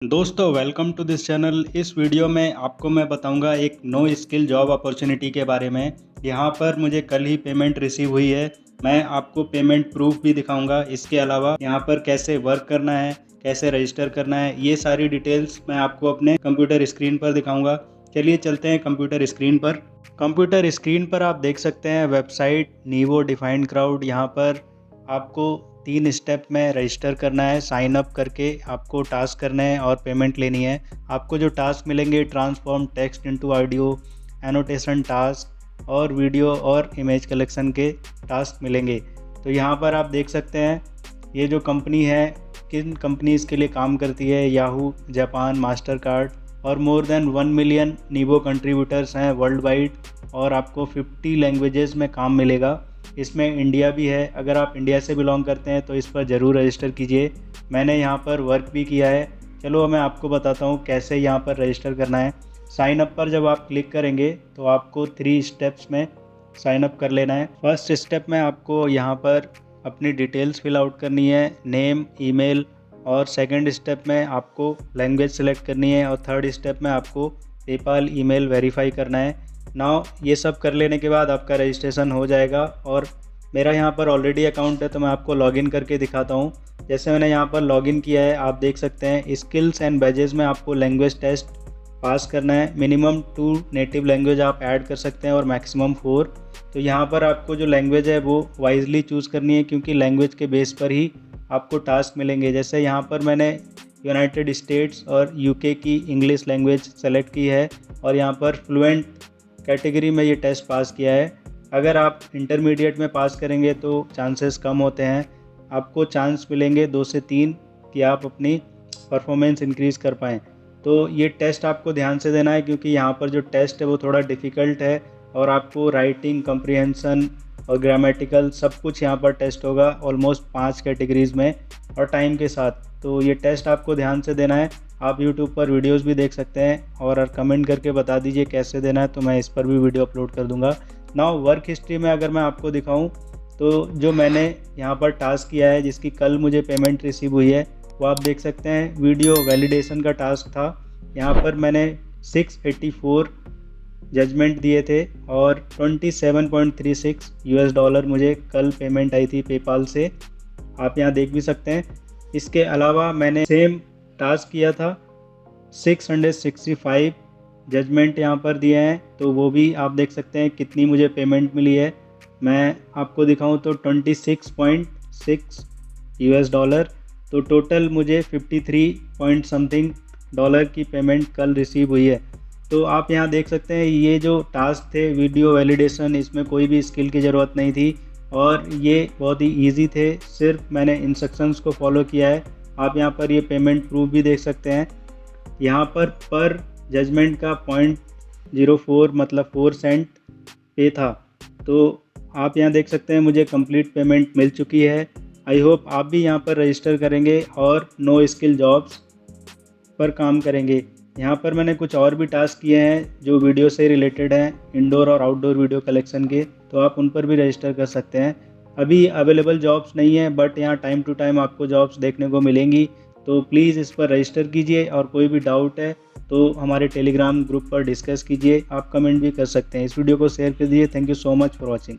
दोस्तों welcome to this channel. इस video में आपको मैं बताऊंगा एक नो स्किल जॉब अपॉर्चुनिटी के बारे में। यहाँ पर मुझे कल ही पेमेंट रिसीव हुई है। मैं आपको पेमेंट प्रूफ भी दिखाऊंगा। इसके अलावा यहाँ पर कैसे वर्क करना है, कैसे रजिस्टर करना है, ये सारी डिटेल्स मैं आपको अपने कंप्यूटर स्क्रीन पर दिखाऊंगा। चलिए चलते हैं कंप्यूटर स्क्रीन पर। कंप्यूटर स्क्रीन पर आप देख सकते हैं वेबसाइट नीवो डिफाइंड क्राउड। यहाँ पर आपको 3 स्टेप में रजिस्टर करना है। साइन अप करके आपको टास्क करना है और पेमेंट लेनी है। आपको जो टास्क मिलेंगे transform text into audio, annotation task और वीडियो और इमेज कलेक्शन के टास्क मिलेंगे। तो यहाँ पर आप देख सकते हैं ये जो कंपनी है किन कंपनीज़ के लिए काम करती है। याहू, जापान, मास्टर कार्ड और मोर देन 1 मिलियन नीवो कंट्रीब्यूटर्स हैं वर्ल्ड वाइड और आपको 50 लैंग्वेजेस में काम मिलेगा। इसमें इंडिया भी है। अगर आप इंडिया से बिलोंग करते हैं तो इस पर ज़रूर रजिस्टर कीजिए। मैंने यहाँ पर वर्क भी किया है। चलो मैं आपको बताता हूँ कैसे यहाँ पर रजिस्टर करना है। साइन अप पर जब आप क्लिक करेंगे तो आपको 3 स्टेप्स में साइन अप कर लेना है। फर्स्ट स्टेप में आपको यहाँ पर अपनी डिटेल्स फिल आउट करनी है, नेम, ईमेल। और सेकंड स्टेप में आपको लैंग्वेज सेलेक्ट करनी है और थर्ड स्टेप में आपको पेपाल ईमेल वेरीफाई करना है। नाउ ये सब कर लेने के बाद आपका रजिस्ट्रेशन हो जाएगा और मेरा यहाँ पर ऑलरेडी अकाउंट है तो मैं आपको लॉगिन करके दिखाता हूँ। जैसे मैंने यहाँ पर लॉगिन किया है आप देख सकते हैं स्किल्स एंड बैजेस में आपको लैंग्वेज टेस्ट पास करना है। मिनिमम 2 नेटिव लैंग्वेज आप ऐड कर सकते हैं और मैक्सिमम 4। तो यहाँ पर आपको जो लैंग्वेज है वो वाइजली चूज़ करनी है क्योंकि लैंग्वेज के बेस पर ही आपको टास्क मिलेंगे। जैसे यहाँ पर मैंने यूनाइटेड स्टेट्स और यूके की इंग्लिश लैंग्वेज सेलेक्ट की है और यहाँ पर फ्लुएंट कैटेगरी में ये टेस्ट पास किया है। अगर आप इंटरमीडिएट में पास करेंगे तो चांसेस कम होते हैं। आपको चांस मिलेंगे 2 से 3 कि आप अपनी परफॉर्मेंस इंक्रीज़ कर पाएँ। तो ये टेस्ट आपको ध्यान से देना है क्योंकि यहाँ पर जो टेस्ट है वो थोड़ा डिफ़िकल्ट है और आपको राइटिंग, कम्प्रीहेंशन और ग्रामेटिकल सब कुछ यहाँ पर टेस्ट होगा ऑलमोस्ट 5 कैटेगरीज़ में और टाइम के साथ। तो ये टेस्ट आपको ध्यान से देना है। आप YouTube पर वीडियोस भी देख सकते हैं और कमेंट करके बता दीजिए कैसे देना है तो मैं इस पर भी वीडियो अपलोड कर दूंगा। नाउ वर्क हिस्ट्री में अगर मैं आपको दिखाऊं तो जो मैंने यहाँ पर टास्क किया है जिसकी कल मुझे पेमेंट रिसीव हुई है वो आप देख सकते हैं। वीडियो वैलिडेशन का टास्क था। यहाँ पर मैंने 684 जजमेंट दिए थे और $27.36 मुझे कल पेमेंट आई थी पेपाल से। आप यहाँ देख भी सकते हैं। इसके अलावा मैंने सेम टास्क किया था, 665 जजमेंट यहाँ पर दिए हैं तो वो भी आप देख सकते हैं कितनी मुझे पेमेंट मिली है। मैं आपको दिखाऊं तो $26.6 तो टोटल मुझे 53 पॉइंट समथिंग डॉलर की पेमेंट कल रिसीव हुई है। तो आप यहाँ देख सकते हैं ये जो टास्क थे वीडियो वैलिडेशन, इसमें कोई भी स्किल की ज़रूरत नहीं थी और ये बहुत ही ईजी थे। सिर्फ मैंने इंस्ट्रक्शंस को फॉलो किया है। आप यहाँ पर ये पेमेंट प्रूफ भी देख सकते हैं। यहाँ पर जजमेंट का 0.04 मतलब 4 सेंट पे था। तो आप यहाँ देख सकते हैं मुझे कंप्लीट पेमेंट मिल चुकी है। आई होप आप भी यहाँ पर रजिस्टर करेंगे और नो स्किल जॉब्स पर काम करेंगे। यहाँ पर मैंने कुछ और भी टास्क किए हैं जो वीडियो से रिलेटेड हैं, इंडोर और आउटडोर वीडियो कलेक्शन के, तो आप उन पर भी रजिस्टर कर सकते हैं। अभी अवेलेबल जॉब्स नहीं है बट यहाँ टाइम टू टाइम आपको जॉब्स देखने को मिलेंगी। तो प्लीज़ इस पर रजिस्टर कीजिए और कोई भी डाउट है तो हमारे टेलीग्राम ग्रुप पर डिस्कस कीजिए। आप कमेंट भी कर सकते हैं। इस वीडियो को शेयर कर दीजिए। Thank you so much for watching.